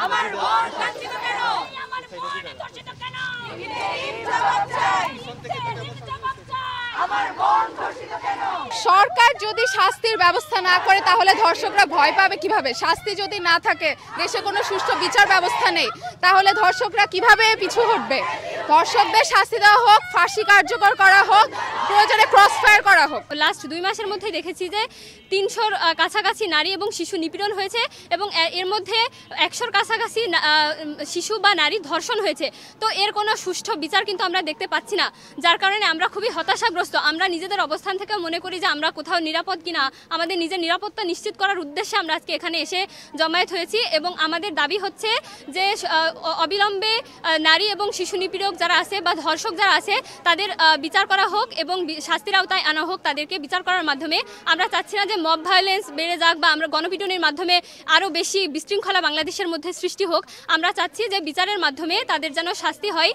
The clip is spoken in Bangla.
আমার বোন ধর্ষিত কেন? আমার বোন ধর্ষিত কেন? জবাব চাই। আমার বোন ধর্ষিত কেন? সরকার যদি শাস্তির ব্যবস্থা না করে তাহলে ধর্ষকরা ভয় পাবে কিভাবে? শাস্তি যদি না থাকে, দেশে কোনো সুষ্ঠু বিচার ব্যবস্থা নেই, তাহলে ধর্ষকরা কিভাবে পিছু হটবে? ধর্ষকদের শাস্তি দেওয়া হোক, ফাঁসি কার্যকর করা হোক, প্রয়োজনে ক্রসফায়ার করা হোক। লাস্ট 2 মাসের মধ্যেই দেখেছি যে 300-র কাছাকাছি নারী এবং শিশু নিপীড়ন হয়েছে এবং এর মধ্যে 100-র কাছাকাছি শিশু বা নারী ধর্ষণ হয়েছে। তো এর কোনো সুষ্ঠু বিচার কিন্তু আমরা দেখতে পাচ্ছি না, যার কারণে আমরা খুবই হতাশাগ্রস্ত। আমরা নিজেদের অবস্থান থেকে মনে করি যে আমরা কোথাও নিরাপদ কিনা, আমাদের নিজের নিরাপত্তা নিশ্চিত করার উদ্দেশ্যে আমরা আজকে এখানে এসে জমায়েত হয়েছি এবং আমাদের দাবি হচ্ছে যে অবিলম্বে নারী এবং শিশু নিপীড়ক যারা আছে বা ধর্ষক যারা আছে তাদের বিচার করা হোক এবং শাস্তির আওতায় আনা হোক। তাদেরকে বিচার করার মাধ্যমে আমরা চাচ্ছি না যে মব ভায়োলেন্স বেড়ে যাক বা আমরা গণপিটুনির মাধ্যমে আরও বেশি বিশৃঙ্খলা বাংলাদেশের মধ্যে সৃষ্টি হোক। আমরা চাচ্ছি যে বিচারের মাধ্যমে তাদের যেন শাস্তি হয়।